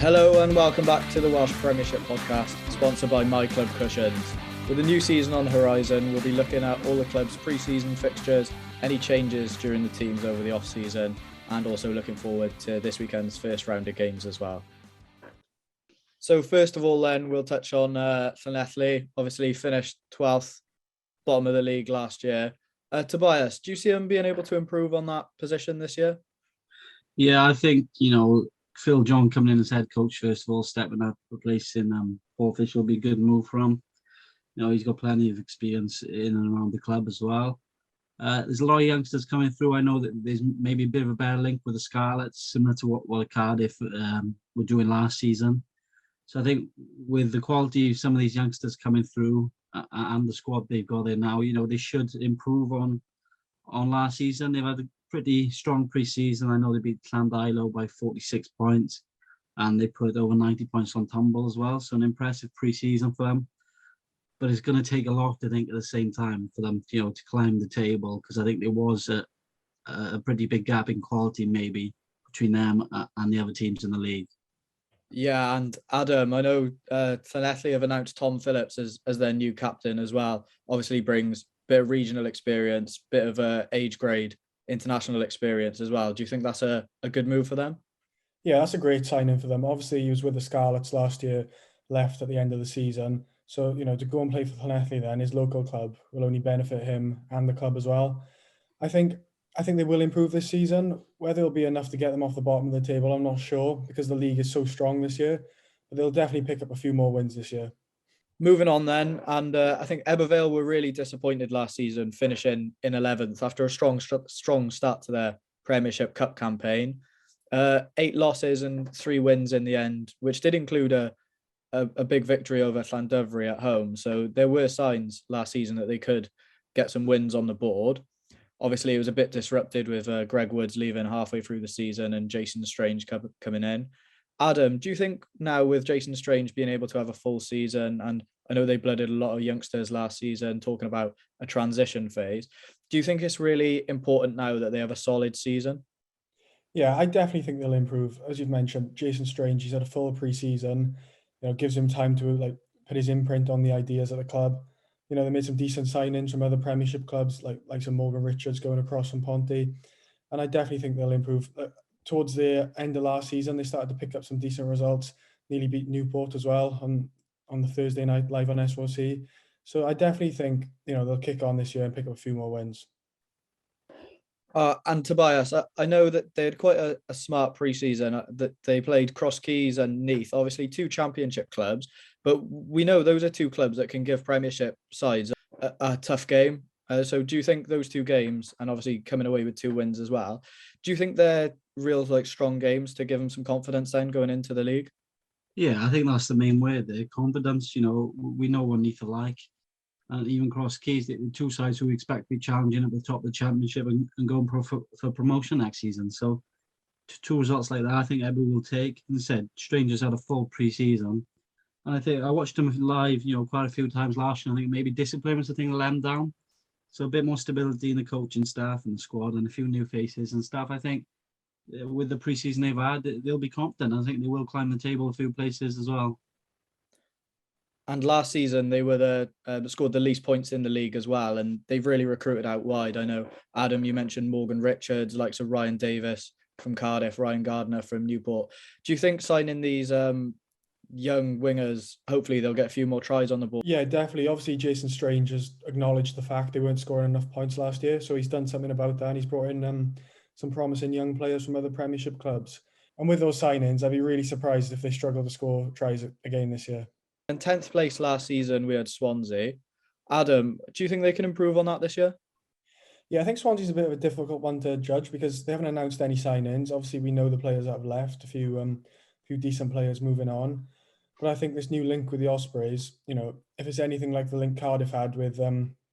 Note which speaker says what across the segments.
Speaker 1: Hello and welcome back to the Welsh Premiership podcast, sponsored by My Club Cushions. With a new season on the horizon, we'll be looking at all the club's pre-season fixtures, any changes during the teams over the off-season, and also looking forward to this weekend's first round of games as well. So first of all then, we'll touch on Llanelli, obviously finished 12th, bottom of the league last year. Tobias, do you see them being able to improve on that position this year?
Speaker 2: Yeah, I think, Phil John coming in as head coach, first of all, stepping up, replacing Paul Fisher will be a good move for him. He's got plenty of experience in and around the club as well. There's a lot of youngsters coming through. I know that there's maybe a bit of a better link with the Scarlets, similar to what Cardiff were doing last season. So I think with the quality of some of these youngsters coming through and the squad they've got there now, they should improve on last season. They've had a pretty strong pre-season. I know they beat Llandilo by 46 points and they put over 90 points on Tumble as well. So an impressive pre-season for them. But it's going to take a lot, I think, at the same time for them, to climb the table, because I think there was a pretty big gap in quality maybe between them and the other teams in the league.
Speaker 1: Yeah, and Adam, I know Llanelli have announced Tom Phillips as their new captain as well. Obviously brings a bit of regional experience, bit of age grade international experience as well. Do you think that's a good move for them?
Speaker 3: Yeah, that's a great signing for them. Obviously, he was with the Scarlets last year, left at the end of the season. So, to go and play for Llanelli then, his local club, will only benefit him and the club as well. I think they will improve this season. Whether it'll be enough to get them off the bottom of the table, I'm not sure, because the league is so strong this year. But they'll definitely pick up a few more wins this year.
Speaker 1: Moving on then, and I think Ebervale were really disappointed last season, finishing in 11th after a strong start to their Premiership Cup campaign. 8 losses and 3 wins in the end, which did include a big victory over Llandovery at home. So there were signs last season that they could get some wins on the board. Obviously, it was a bit disrupted with Greg Woods leaving halfway through the season and Jason Strange coming in. Adam, do you think now with Jason Strange being able to have a full season, and I know they blooded a lot of youngsters last season talking about a transition phase, do you think it's really important now that they have a solid season?
Speaker 3: Yeah, I definitely think they'll improve. As you've mentioned, Jason Strange, he's had a full pre-season, gives him time to put his imprint on the ideas at the club. They made some decent signings from other Premiership clubs, like some Morgan Richards going across from Ponte. And I definitely think they'll improve. Towards the end of last season, they started to pick up some decent results, nearly beat Newport as well on the Thursday night live on SOC. So I definitely think, they'll kick on this year and pick up a few more wins.
Speaker 1: And Tobias, I know that they had quite a smart pre-season, that they played Cross Keys and Neath, obviously 2 championship clubs, but we know those are 2 clubs that can give Premiership sides a tough game. So do you think those 2 games, and obviously coming away with 2 wins as well, do you think they're real strong games to give them some confidence then going into the league?
Speaker 2: Yeah, I think that's the main word there. Confidence, we know what Neath are like. And even Cross Keys, the 2 sides who we expect to be challenging at the top of the championship and going for promotion next season. So 2 results like that, I think Ebba will take. And said, Strangers had a full pre-season. And I think I watched them live, quite a few times last year. I think maybe discipline was the thing to let them down. So a bit more stability in the coaching staff and the squad and a few new faces and stuff. I think with the pre-season they've had, they'll be confident. I think they will climb the table a few places as well.
Speaker 1: And last season, they were scored the least points in the league as well. And they've really recruited out wide. I know, Adam, you mentioned Morgan Richards, likes of Ryan Davis from Cardiff, Ryan Gardner from Newport. Do you think signing these young wingers, hopefully they'll get a few more tries on the board?
Speaker 3: Yeah, definitely. Obviously, Jason Strange has acknowledged the fact they weren't scoring enough points last year. So he's done something about that. And he's brought in some promising young players from other Premiership clubs. And with those signings, I'd be really surprised if they struggle to score tries again this year.
Speaker 1: In 10th place last season, we had Swansea. Adam, do you think they can improve on that this year?
Speaker 3: Yeah, I think Swansea's a bit of a difficult one to judge because they haven't announced any signings. Obviously, we know the players that have left, a few decent players moving on. But I think this new link with the Ospreys, if it's anything like the link Cardiff had with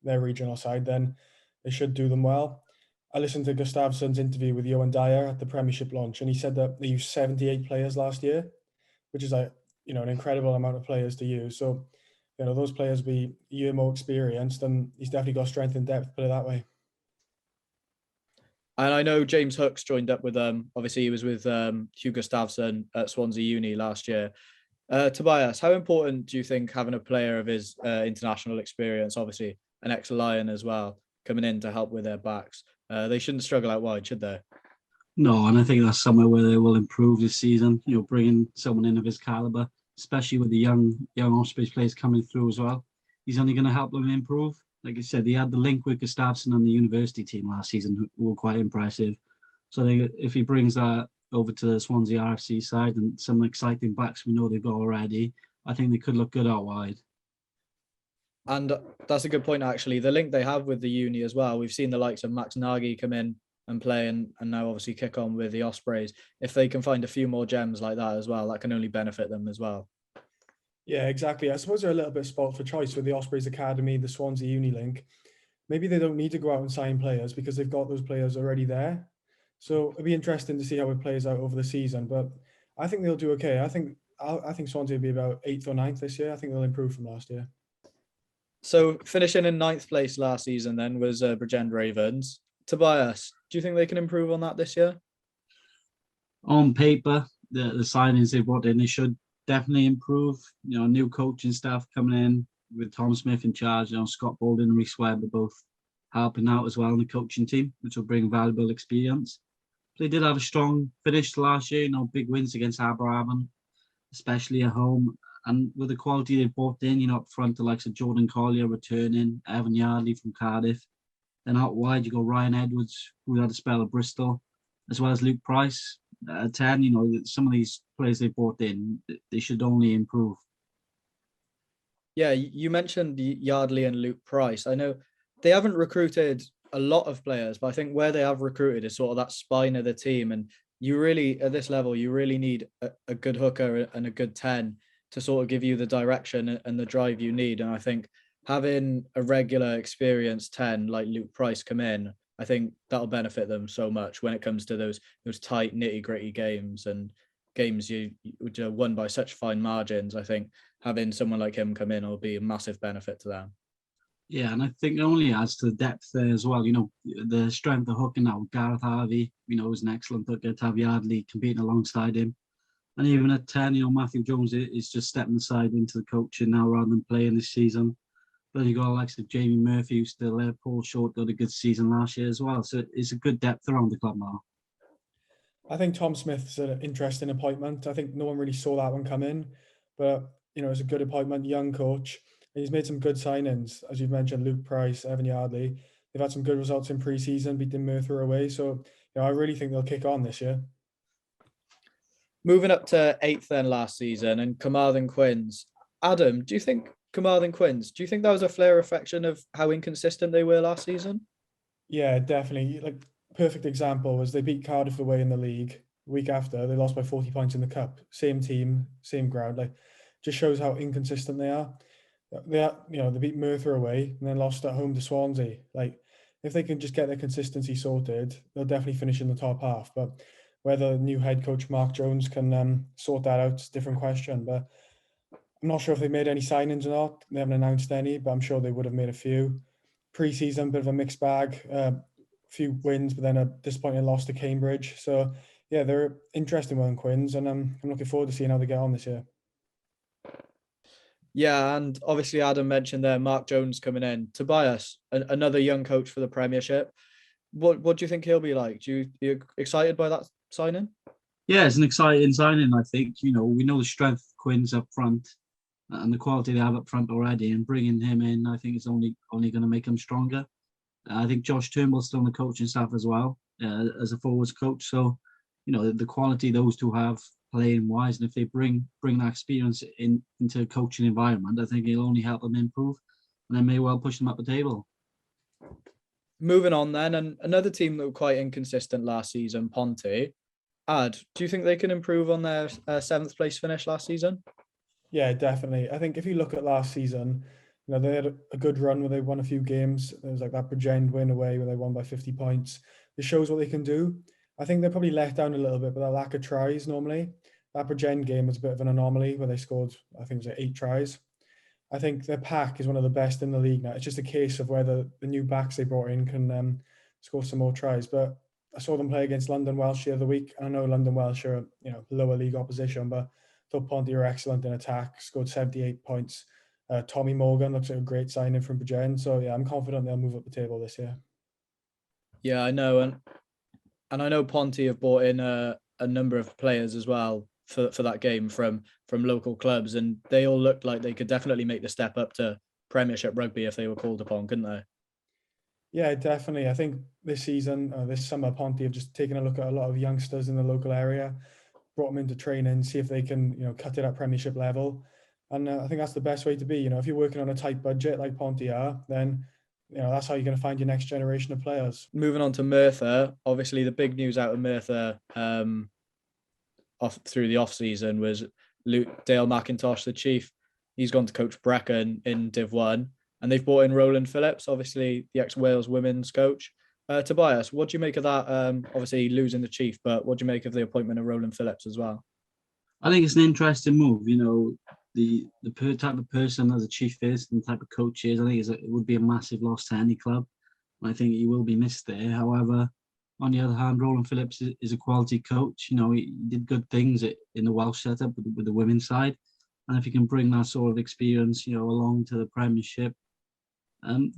Speaker 3: their regional side, then they should do them well. I listened to Gustafsson's interview with Johan Dyer at the Premiership launch, and he said that they used 78 players last year, which is an incredible amount of players to use. So, those players be a year more experienced, and he's definitely got strength and depth, put it that way.
Speaker 1: And I know James Hook's joined up with obviously he was with Hugh Gustafsson at Swansea Uni last year. Tobias, how important do you think having a player of his international experience, obviously an ex-Lion as well, coming in to help with their backs? They shouldn't struggle out wide, should they?
Speaker 2: No, and I think that's somewhere where they will improve this season. Bringing someone in of his caliber, especially with the young Ospreys players coming through as well. He's only going to help them improve. Like I said, he had the link with Gustafsson on the university team last season, who were quite impressive. So if he brings that over to the Swansea RFC side and some exciting backs we know they've got already, I think they could look good out wide.
Speaker 1: And that's a good point, actually. The link they have with the uni as well. We've seen the likes of Max Nagy come in and play and now obviously kick on with the Ospreys. If they can find a few more gems like that as well, that can only benefit them as well.
Speaker 3: Yeah, exactly. I suppose they're a little bit spoilt for choice with the Ospreys Academy, the Swansea Uni link. Maybe they don't need to go out and sign players because they've got those players already there. So it'd be interesting to see how it plays out over the season. But I think they'll do okay. I think Swansea will be about 8th or 9th this year. I think they'll improve from last year.
Speaker 1: So finishing in 9th place last season then was Bridgend Ravens. Tobias, do you think they can improve on that this year?
Speaker 2: On paper, the signings they've brought in, they should definitely improve. New coaching staff coming in with Tom Smith in charge. Scott Bolden and Reece Webb are both helping out as well in the coaching team, which will bring valuable experience. They did have a strong finish last year. Big wins against Aberravon, especially at home. And with the quality they've brought in, up front, the likes of Jordan Collier returning, Evan Yardley from Cardiff. Then out wide, you got Ryan Edwards, who had a spell at Bristol, as well as Luke Price. At 10, some of these players they brought in, they should only improve.
Speaker 1: Yeah, you mentioned Yardley and Luke Price. I know they haven't recruited a lot of players, but I think where they have recruited is sort of that spine of the team. And you really, at this level, you really need a good hooker and a good 10 to sort of give you the direction and the drive you need. And I think having a regular experienced 10 like Luke Price come in, I think that'll benefit them so much when it comes to those tight, nitty-gritty games and games you won by such fine margins. I think having someone like him come in will be a massive benefit to them.
Speaker 2: Yeah, and I think it only adds to the depth there as well. The strength of hooking now with Gareth Harvey, was an excellent hooker. To have Yardley competing alongside him. And even at 10, Matthew Jones is just stepping aside into the coaching now rather than playing this season. But you got likes of Jamie Murphy, who's still there. Paul Short got a good season last year as well. So it's a good depth around the club now.
Speaker 3: I think Tom Smith's an interesting appointment. I think no one really saw that one come in. But, it's a good appointment, young coach. And he's made some good signings. As you've mentioned, Luke Price, Evan Yardley. They've had some good results in pre-season, beating Merthyr away. So, I really think they'll kick on this year.
Speaker 1: Moving up to 8th then last season and Carmarthen Quins. Adam, do you think Carmarthen Quins, do you think that was a fair reflection of how inconsistent they were last season?
Speaker 3: Yeah, definitely. Like, perfect example was they beat Cardiff away in the league. Week after, they lost by 40 points in the cup. Same team, same ground. Like, just shows how inconsistent they are. They beat Merthyr away and then lost at home to Swansea. Like, if they can just get their consistency sorted, they'll definitely finish in the top half. But whether new head coach Mark Jones can sort that out is a different question. But I'm not sure if they made any signings or not. They haven't announced any, but I'm sure they would have made a few. Pre-season, bit of a mixed bag. Few wins, but then a disappointing loss to Cambridge. So, yeah, they're interesting one, Quins, and I'm looking forward to seeing how they get on this year.
Speaker 1: Yeah, and obviously Adam mentioned there Mark Jones coming in. Tobias, another young coach for the Premiership. What do you think he'll be like? Are you excited by that signing?
Speaker 2: Yeah, it's an exciting signing, I think. We know the strength of Quins up front and the quality they have up front already, and bringing him in, I think it's only going to make him stronger. I think Josh Turnbull's still on the coaching staff as well, as a forwards coach. So, the quality those two have playing wise, and if they bring that experience into a coaching environment, I think it'll only help them improve, and they may well push them up the table.
Speaker 1: Moving on then, and another team that were quite inconsistent last season, Ponte. Ad, do you think they can improve on their 7th place finish last season?
Speaker 3: Yeah, definitely. I think if you look at last season, they had a good run where they won a few games. There was like that Bridgend win away where they won by 50 points. It shows what they can do. I think they're probably let down a little bit by that lack of tries normally. That Bridgend game was a bit of an anomaly where they scored, I think it was like 8 tries. I think their pack is one of the best in the league now. It's just a case of whether the new backs they brought in can score some more tries. But I saw them play against London Welsh the other week. I know London Welsh are, lower league opposition, but I thought Ponty were excellent in attack, scored 78 points. Tommy Morgan looks like a great signing from Bridgend. So, yeah, I'm confident they'll move up the table this year.
Speaker 1: Yeah, I know. And I know Ponty have brought in a number of players as well for that game from local clubs. And they all looked like they could definitely make the step up to Premiership rugby if they were called upon, couldn't they?
Speaker 3: Yeah, definitely. I think this season, this summer, Ponty have just taken a look at a lot of youngsters in the local area, brought them into training, see if they can, cut it at Premiership level. And I think that's the best way to be. If you're working on a tight budget like Ponty are, then that's how you're going to find your next generation of players.
Speaker 1: Moving on to Merthyr, obviously the big news out of Merthyr off through the off season was Dale McIntosh, the chief. He's gone to coach Brecon in Div 1, and they've brought in Roland Phillips, obviously the ex-Wales women's coach. Tobias, what do you make of that? Obviously losing the chief, but what do you make of the appointment of Roland Phillips as well?
Speaker 2: I think it's an interesting move. The type of person that the chief is and the type of coach he is, I think it would be a massive loss to any club. I think he will be missed there. However, on the other hand, Roland Phillips is a quality coach. He did good things in the Welsh setup with the women's side. And if he can bring that sort of experience, along to the Premiership,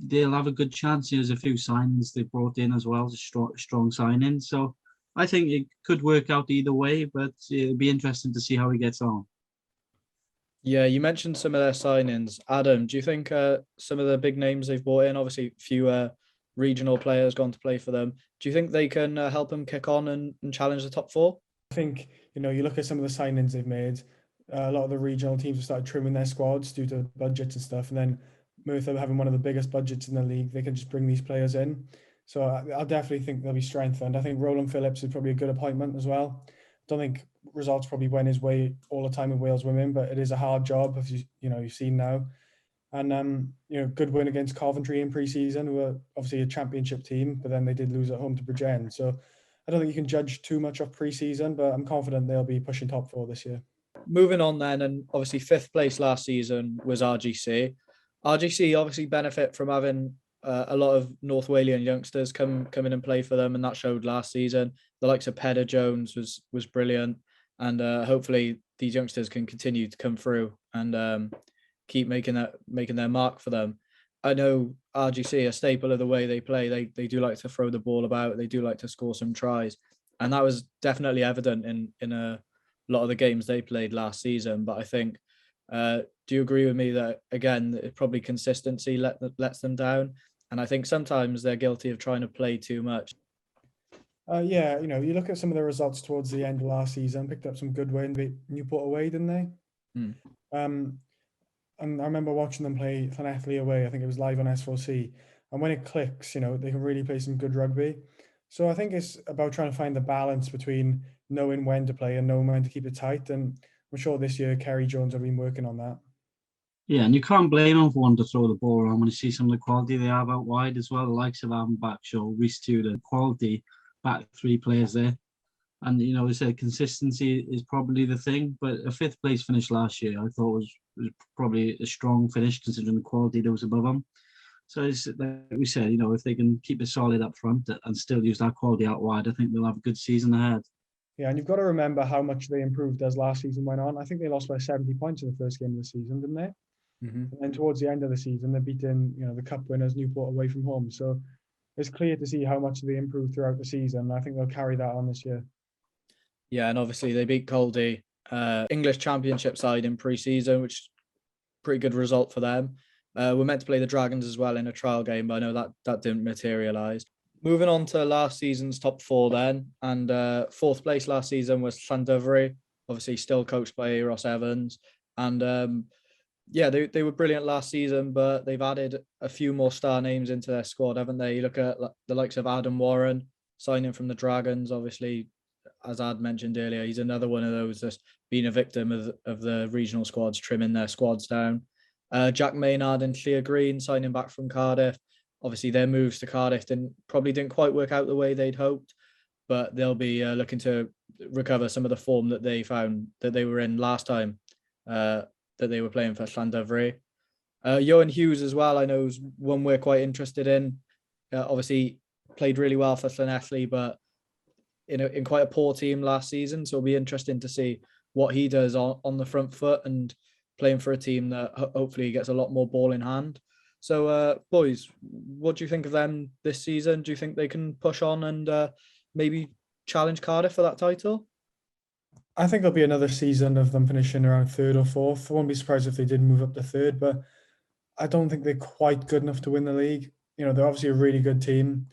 Speaker 2: they'll have a good chance. There's a few signings they brought in as well, strong signings. So I think it could work out either way, but it'll be interesting to see how he gets on.
Speaker 1: Yeah, you mentioned some of their signings. Adam, do you think some of the big names they've brought in, obviously a few regional players gone to play for them, do you think they can help them kick on and challenge the top four?
Speaker 3: I think, you look at some of the signings they've made, a lot of the regional teams have started trimming their squads due to budgets and stuff. And then Merthyr having one of the biggest budgets in the league, they can just bring these players in. So I definitely think they'll be strengthened. I think Roland Phillips is probably a good appointment as well. Don't think results probably went his way all the time in Wales women, but it is a hard job, as you've seen now. And good win against Coventry in pre-season, who are obviously a championship team, but then they did lose at home to Bridgend. So I don't think you can judge too much of pre-season, but I'm confident they'll be pushing top four this year.
Speaker 1: Moving on then, and obviously fifth place last season was RGC. RGC obviously benefit from having a lot of North Walian youngsters come in and play for them, and that showed last season. The likes of Pedder Jones was brilliant, and hopefully these youngsters can continue to come through and keep making their mark for them. I know RGC, a staple of the way they play, they do like to throw the ball about, they do like to score some tries, and that was definitely evident in a lot of the games they played last season. But I think, do you agree with me that again, probably consistency lets them down, and I think sometimes they're guilty of trying to play too much.
Speaker 3: Yeah, you look at some of the results towards the end of last season, picked up some good wins, beat Newport away, didn't they? And I remember watching them play Llanelli away. I think it was live on S4C. And when it clicks, they can really play some good rugby. So I think it's about trying to find the balance between knowing when to play and knowing when to keep it tight. And I'm sure this year Kerry Jones have been working on that.
Speaker 2: Yeah, and you can't blame them for wanting to throw the ball around when you see some of the quality they have out wide as well. The likes of Adam Backshaw, Reece Tudor, quality back three players there. And, I said consistency is probably the thing. But a fifth place finish last year, I thought was probably a strong finish considering the quality that was above them. So it's, like we said, if they can keep it solid up front and still use that quality out wide, I think they'll have a good season ahead.
Speaker 3: Yeah, and you've got to remember how much they improved as last season went on. I think they lost by 70 points in the first game of the season, didn't they? Mm-hmm. And then towards the end of the season, they're beating, the cup winners, Newport away from home. So it's clear to see how much they improved throughout the season. I think they'll carry that on this year.
Speaker 1: Yeah, and obviously they beat Caldy, English Championship side in pre-season, which is a pretty good result for them. We're meant to play the Dragons as well in a trial game, but I know that didn't materialise. Moving on to last season's top four then, and fourth place last season was Llandovery, obviously still coached by Ross Evans. And yeah, they were brilliant last season, but they've added a few more star names into their squad, haven't they? You look at the likes of Adam Warren, signing from the Dragons, obviously, as Ad mentioned earlier, he's another one of those that's been a victim of the regional squads trimming their squads down. Jack Maynard and Clear Green signing back from Cardiff. Obviously, their moves to Cardiff probably didn't quite work out the way they'd hoped, but they'll be looking to recover some of the form that they found that they were in last time that they were playing for Llandovery. Johan Hughes as well, I know, is one we're quite interested in. Obviously, played really well for Llanelli, but in quite a poor team last season. So it'll be interesting to see what he does on the front foot and playing for a team that hopefully gets a lot more ball in hand. So, boys, what do you think of them this season? Do you think they can push on and maybe challenge Cardiff for that title?
Speaker 3: I think there'll be another season of them finishing around third or fourth. I won't be surprised if they did move up to third, but I don't think they're quite good enough to win the league. They're obviously a really good team.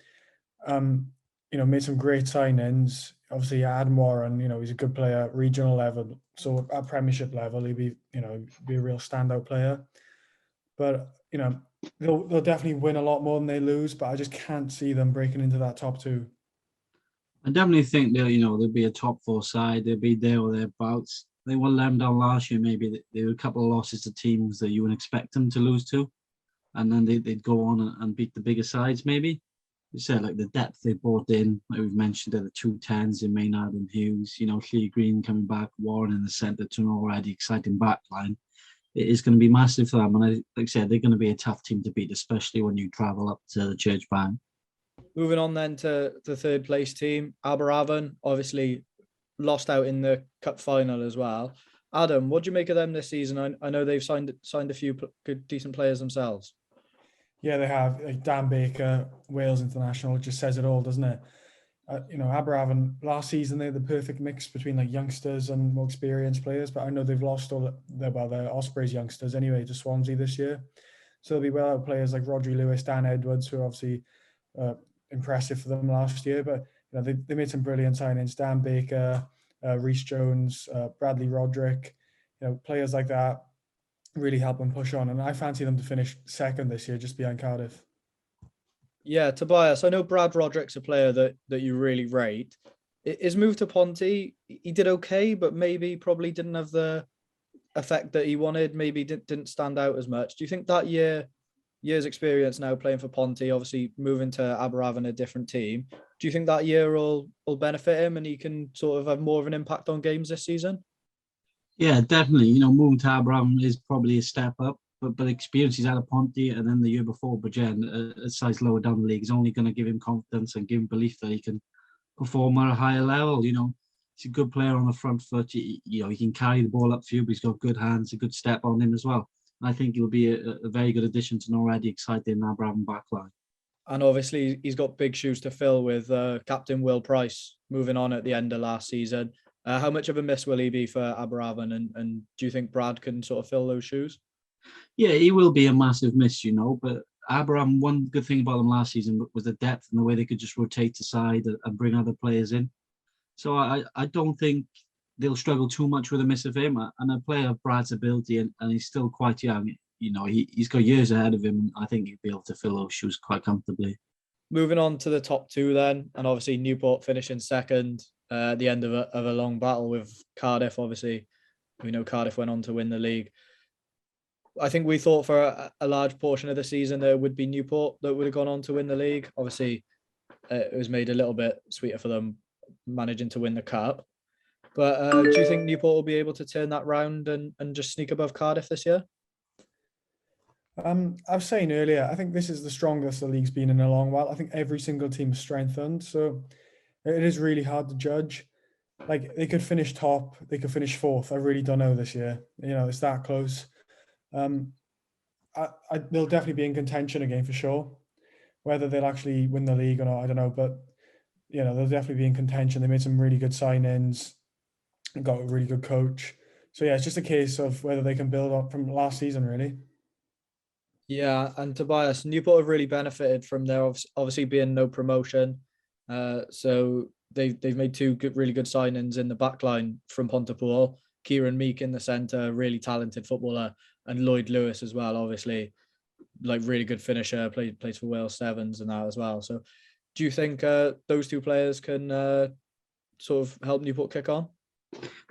Speaker 3: Made some great signings. Obviously, Adam Warren, he's a good player at regional level. So at Premiership level, he'd be a real standout player. But, they'll definitely win a lot more than they lose, but I just can't see them breaking into that top two.
Speaker 2: I definitely think they'll be a top four side. They'll be there or thereabouts. They were let down last year. Maybe there were a couple of losses to teams that you wouldn't expect them to lose to, and then they'd go on and beat the bigger sides. Maybe you said like the depth they brought in, like we've mentioned, the 2 10s in Maynard and Hughes. Lee Green coming back, Warren in the centre to an already exciting backline. It is going to be massive for them, and like I said, they're going to be a tough team to beat, especially when you travel up to the Church Bank.
Speaker 1: Moving on then to the third place team, Aberavon, obviously lost out in the cup final as well. Adam, what do you make of them this season? I know they've signed a few good, decent players themselves.
Speaker 3: Yeah, they have. Like Dan Baker, Wales international, it just says it all, doesn't it? Aberavon last season they had the perfect mix between like youngsters and more experienced players, but I know they've lost all their Ospreys youngsters anyway to Swansea this year. So they'll be without players like Rodri Lewis, Dan Edwards, who are obviously impressive for them last year, but they made some brilliant signings. Dan Baker, Reece Jones, Bradley Roderick, players like that really help them push on, and I fancy them to finish second this year, just behind Cardiff.
Speaker 1: Yeah, Tobias, I know Brad Roderick's a player that you really rate. His move to Ponty, he did okay, but probably didn't have the effect that he wanted. Maybe didn't stand out as much. Do you think that year's experience now playing for Ponty, obviously moving to Aberavon, a different team, do you think that year will benefit him and he can sort of have more of an impact on games this season?
Speaker 2: Yeah, definitely. Moving to Aberavon is probably a step up, but experience he's had at Ponty and then the year before Bridgend, a size lower down the league, is only going to give him confidence and give him belief that he can perform at a higher level. He's a good player on the front foot. He can carry the ball upfield, but he's got good hands, a good step on him as well. I think he'll be a very good addition to an already exciting Aberavon backline. And
Speaker 1: obviously, he's got big shoes to fill with Captain Will Price moving on at the end of last season. How much of a miss will he be for Aberavon? And do you think Brad can sort of fill those shoes?
Speaker 2: Yeah, he will be a massive miss, but Aberavon, one good thing about them last season was the depth and the way they could just rotate aside and bring other players in. So I don't think they'll struggle too much with a miss of him. And a player of Brad's ability, and he's still quite young, he's got years ahead of him. I think he'll be able to fill those shoes quite comfortably.
Speaker 1: Moving on to the top two then, and obviously Newport finishing second at the end of a long battle with Cardiff. Obviously, we know Cardiff went on to win the league. I think we thought for a large portion of the season there would be Newport that would have gone on to win the league. Obviously, it was made a little bit sweeter for them managing to win the cup. But do you think Newport will be able to turn that round and just sneak above Cardiff this year?
Speaker 3: I was saying earlier, I think this is the strongest the league's been in a long while. I think every single team is strengthened, so it is really hard to judge. Like, they could finish top, they could finish fourth. I really don't know this year. It's that close. They'll definitely be in contention again for sure. Whether they'll actually win the league or not, I don't know. But they'll definitely be in contention. They made some really good signings, got a really good coach. So yeah, it's just a case of whether they can build up from last season, really.
Speaker 1: Yeah, and Tobias, Newport have really benefited from there obviously being no promotion. So they've made two really good signings in the back line from Pontypool. Kieran Meek in the centre, really talented footballer, and Lloyd Lewis as well, obviously, like really good finisher, plays for Wales Sevens and that as well. So do you think those two players can sort of help Newport kick on?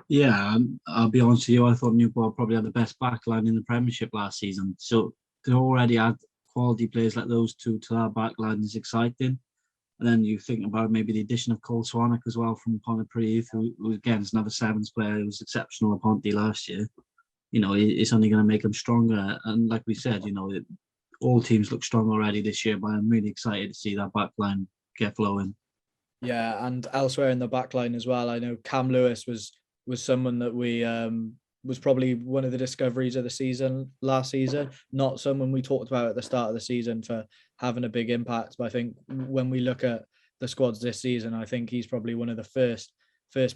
Speaker 2: Yeah, I'll be honest with you, I thought Newport probably had the best backline in the Premiership last season. So to already add quality players like those two to our backline is exciting. And then you think about maybe the addition of Cole Swanwick as well from Pontypridd, who again is another Sevens player who was exceptional at Ponty last year. It's only going to make them stronger. And like we said, all teams look strong already this year, but I'm really excited to see that backline get flowing.
Speaker 1: Yeah, and elsewhere in the back line as well, I know Cam Lewis was someone that we was probably one of the discoveries of the season last season. Not someone we talked about at the start of the season for having a big impact, but I think when we look at the squads this season, I think he's probably one of the first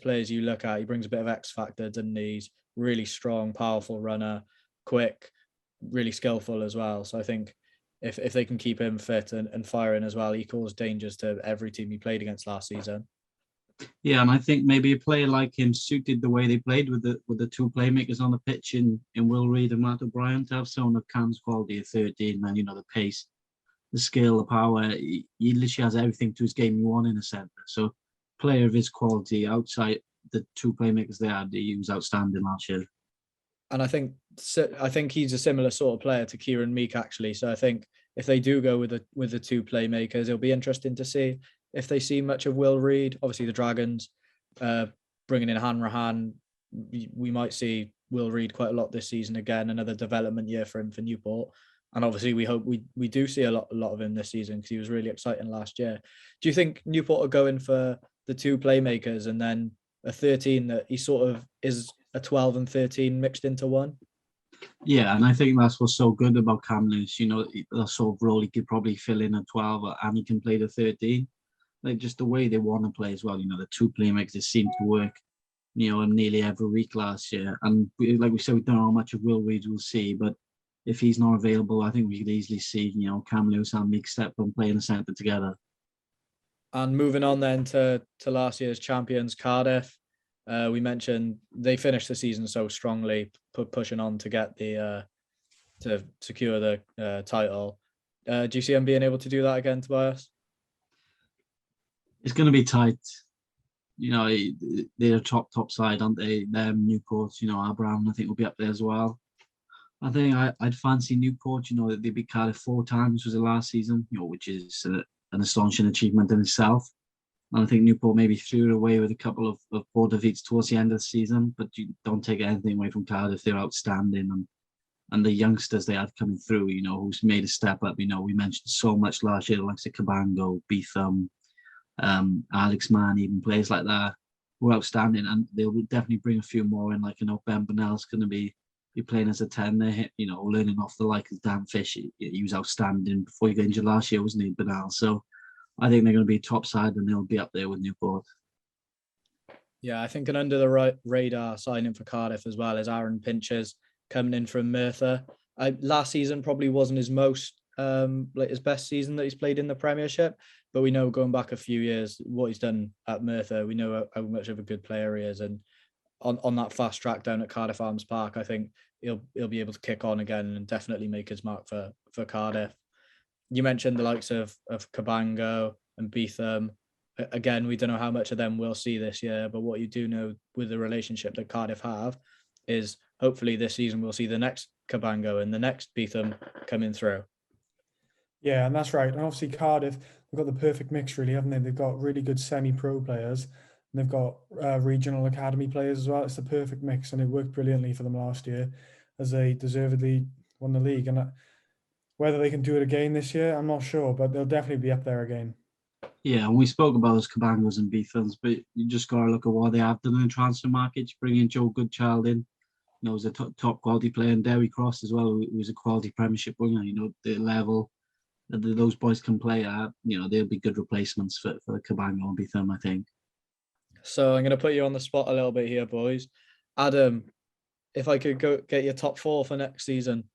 Speaker 1: players you look at. He brings a bit of X factor, doesn't he? He's really strong, powerful runner, quick, really skillful as well. So I think if they can keep him fit and firing as well, he caused dangers to every team he played against last season.
Speaker 2: Yeah, and I think maybe a player like him suited the way they played with the two playmakers on the pitch in Will Reed and Matt O'Brien, to have someone of Cam's quality at 13, and the pace, the skill, the power. He literally has everything to his game you want in a centre. So player of his quality outside the two playmakers they had, he was outstanding last year.
Speaker 1: And I think he's a similar sort of player to Kieran Meek, actually. So I think if they do go with the two playmakers, it'll be interesting to see if they see much of Will Reed. Obviously, the Dragons bringing in Hanrahan, we might see Will Reed quite a lot this season again. Another development year for him for Newport, and obviously we hope we do see a lot of him this season because he was really exciting last year. Do you think Newport are going for the two playmakers and then a 13 that he sort of is a 12 and 13 mixed into one?
Speaker 2: Yeah, and I think that's what's so good about Cam Lewis. That sort of role he could probably fill in at 12 and he can play the 13. Like just the way they want to play as well. The two playmakers seem to work, nearly every week last year. And like we said, we don't know how much of Will Reed we'll see, but if he's not available, I think we could easily see, Cam Lewis and Meek step and play in the centre together.
Speaker 1: And moving on then to last year's champions, Cardiff. We mentioned they finished the season so strongly, pushing on to get the to secure the title. Do you see them being able to do that again, Tobias?
Speaker 2: It's going to be tight. They're a top side, aren't they? Newport, Abraham, I think will be up there as well. I think I'd fancy Newport. They beat Cardiff 4 times was the last season, which is an astonishing achievement in itself. And I think Newport maybe threw it away with a couple of poor defeats towards the end of the season, but you don't take anything away from Cardiff. They're outstanding, and the youngsters they had coming through, who's made a step up. We mentioned so much last year, like Cabango, Beetham, Alex Mann, even players like that were outstanding, and they'll definitely bring a few more in. Like Ben Burnell's going to be playing as a 10 there, learning off the like of Dan Fish. He was outstanding before he got injured last year, wasn't he, Burnell? So I think they're going to be top side and they'll be up there with Newport.
Speaker 1: Yeah, I think an under the radar signing for Cardiff as well is Aaron Pinches coming in from Merthyr. Last season probably wasn't his his best season that he's played in the Premiership, but we know going back a few years what he's done at Merthyr. We know how much of a good player he is, and on that fast track down at Cardiff Arms Park, I think he'll be able to kick on again and definitely make his mark for Cardiff. You mentioned the likes of Cabango and Beetham. Again, we don't know how much of them we'll see this year, but what you do know with the relationship that Cardiff have is hopefully this season we'll see the next Cabango and the next Beetham coming through.
Speaker 3: Yeah, and that's right. And obviously Cardiff, they've got the perfect mix, really, haven't they? They've got really good semi-pro players, and they've got regional academy players as well. It's the perfect mix, and it worked brilliantly for them last year, as they deservedly won the league. And whether they can do it again this year, I'm not sure, but they'll definitely be up there again.
Speaker 2: Yeah, and we spoke about those Cabangos and Beethams, but you just got to look at what they have done in the transfer market. Bringing Joe Goodchild in, was a top quality player, and Derry Cross as well, who was a quality Premiership winger. The level that those boys can play at, they'll be good replacements for Cabango and Beetham, I think.
Speaker 1: So I'm going to put you on the spot a little bit here, boys. Adam, if I could go get your top 4 for next season.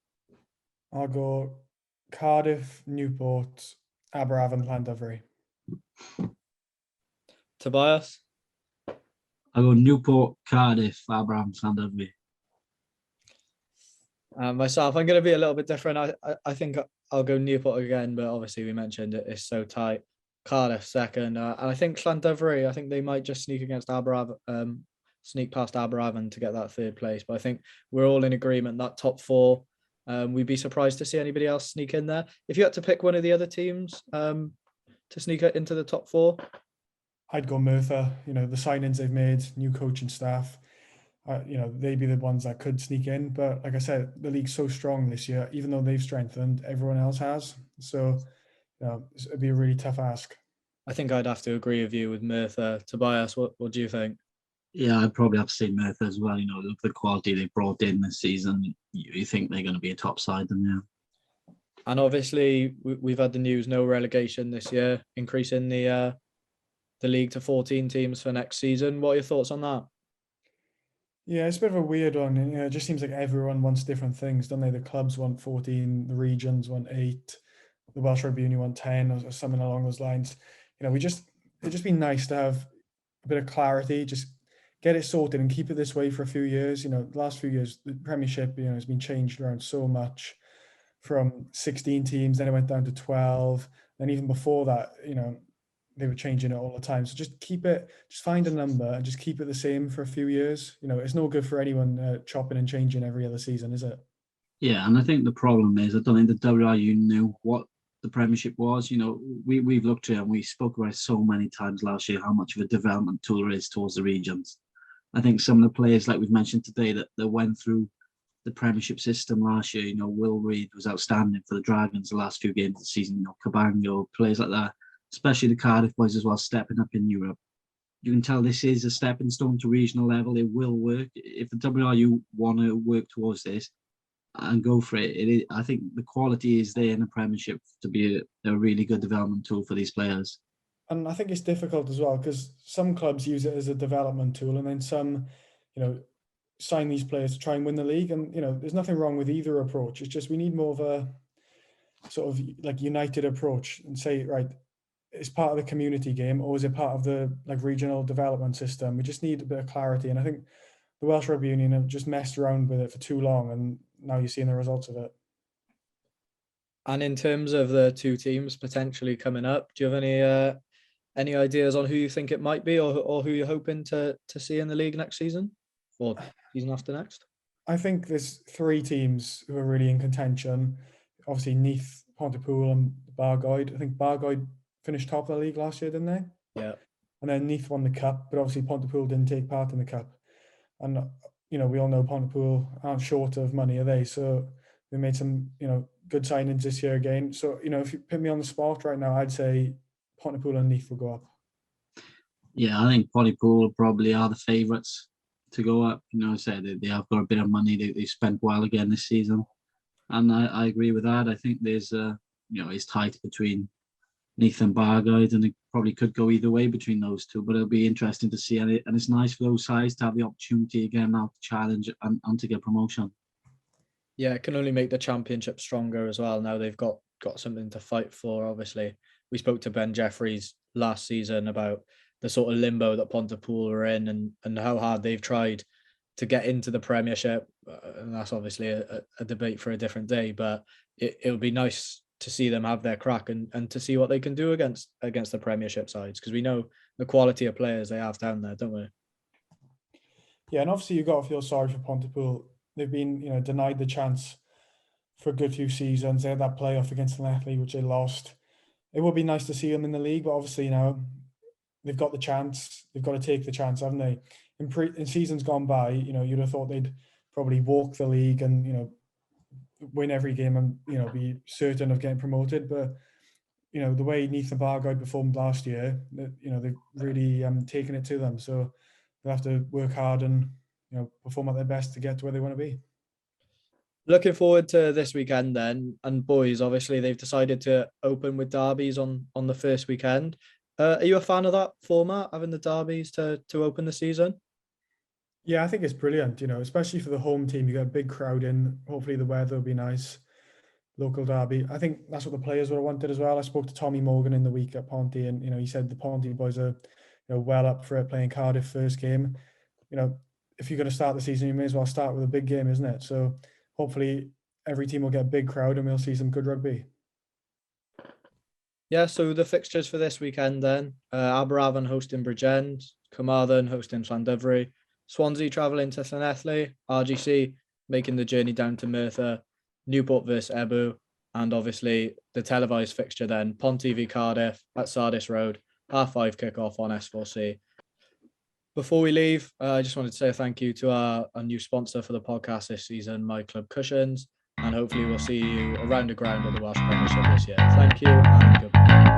Speaker 3: I'll go Cardiff, Newport, Aberafon, Llandovery.
Speaker 1: Tobias?
Speaker 2: I'll go Newport, Cardiff, Aberafon, Llandovery.
Speaker 1: Myself, I'm going to be a little bit different. I think I'll go Newport again, but obviously we mentioned it's so tight. Cardiff second, and I think Llandovery, I think they might just sneak against Aberafon, sneak past Aberafon to get that 3rd place. But I think we're all in agreement that top 4. We'd be surprised to see anybody else sneak in there. If you had to pick one of the other teams to sneak into the top 4,
Speaker 3: I'd go Merthyr. The signings they've made, new coaching staff. They'd be the ones that could sneak in. But like I said, the league's so strong this year. Even though they've strengthened, everyone else has. So it'd be a really tough ask.
Speaker 1: I think I'd have to agree with you with Merthyr. Tobias, what do you think?
Speaker 2: Yeah, I'd probably have to say Merthyr as well. Look the quality they brought in this season. You think they're going to be a top side, then yeah.
Speaker 1: And obviously, we've had the news, no relegation this year, increasing the league to 14 teams for next season. What are your thoughts on that?
Speaker 3: Yeah, it's a bit of a weird one. It just seems like everyone wants different things, don't they? The clubs want 14, the regions want 8, the Welsh Rugby Union want 10, or something along those lines. It'd just be nice to have a bit of clarity, just get it sorted and keep it this way for a few years. The last few years, the Premiership, has been changed around so much, from 16 teams, then it went down to 12. And even before that, they were changing it all the time. So just find a number and just keep it the same for a few years. It's no good for anyone chopping and changing every other season, is it?
Speaker 2: Yeah, and I think the problem is I don't think the WRU knew what the Premiership was. We've looked at it and we spoke about it so many times last year, how much of a development tool it is towards the regions. I think some of the players, like we've mentioned today, that went through the Premiership system last year, Will Reid was outstanding for the Dragons the last few games of the season, Cabango, players like that, especially the Cardiff boys as well, stepping up in Europe. You can tell this is a stepping stone to regional level. It will work. If the WRU want to work towards this and go for it, I think the quality is there in the Premiership to be a really good development tool for these players.
Speaker 3: And I think it's difficult as well because some clubs use it as a development tool, and then some, sign these players to try and win the league. And there's nothing wrong with either approach. It's just we need more of a sort of like united approach and say, right, it's part of the community game, or is it part of the regional development system? We just need a bit of clarity. And I think the Welsh Rugby Union have just messed around with it for too long, and now you're seeing the results of it.
Speaker 1: And in terms of the two teams potentially coming up, do you have any ideas on who you think it might be, or who you're hoping to see in the league next season or season after next?
Speaker 3: I think there's 3 teams who are really in contention. Obviously, Neath, Pontypool, and Bargoed. I think Bargoed finished top of the league last year, didn't they?
Speaker 1: Yeah.
Speaker 3: And then Neath won the cup, but obviously Pontypool didn't take part in the cup. And we all know Pontypool aren't short of money, are they? So they made some good signings this year again. So if you put me on the spot right now, I'd say Pontypool and Neath will go up.
Speaker 2: Yeah, I think Pontypool probably are the favourites to go up. They have got a bit of money. They spent well again this season, and I agree with that. I think there's it's tight between Neath and Bargoed, and it probably could go either way between those two. But it'll be interesting to see, and it's nice for those sides to have the opportunity again now to challenge and to get promotion.
Speaker 1: Yeah, it can only make the championship stronger as well. Now they've got something to fight for. Obviously, we spoke to Ben Jeffries last season about the sort of limbo that Pontypool are in, and how hard they've tried to get into the Premiership. And that's obviously a debate for a different day. But it would be nice to see them have their crack and to see what they can do against the Premiership sides, because we know the quality of players they have down there, don't we?
Speaker 3: Yeah, and obviously you've got to feel sorry for Pontypool. They've been, denied the chance for a good few seasons. They had that playoff against Llanelli, which they lost. It would be nice to see them in the league, but obviously, they've got the chance. They've got to take the chance, haven't they? In seasons gone by, you'd have thought they'd probably walk the league and, win every game and, be certain of getting promoted. But, the way Neath and Bargoed performed last year, they've really taken it to them. So they'll have to work hard and, perform at their best to get to where they want to be.
Speaker 1: Looking forward to this weekend then. And boys, obviously they've decided to open with derbies on the first weekend. Are you a fan of that format, having the derbies to open the season?
Speaker 3: Yeah, I think it's brilliant, especially for the home team. You got a big crowd in. Hopefully the weather will be nice. Local derby. I think that's what the players would have wanted as well. I spoke to Tommy Morgan in the week at Ponty, and he said the Ponty boys are well up for it, playing Cardiff first game. If you're going to start the season, you may as well start with a big game, isn't it? So hopefully every team will get a big crowd and we'll see some good rugby.
Speaker 1: Yeah, so the fixtures for this weekend then, Aberavon hosting Bridgend, Carmarthen hosting Llandovery, Swansea travelling to Llanelli, RGC making the journey down to Merthyr, Newport versus Ebu, and obviously the televised fixture then, Ponty v Cardiff at Sardis Road, 5:30 kickoff on S4C. Before we leave, I just wanted to say thank you to our new sponsor for the podcast this season, My Club Cushions, and hopefully we'll see you around the ground at the Welsh Premiership this year. Thank you and goodbye.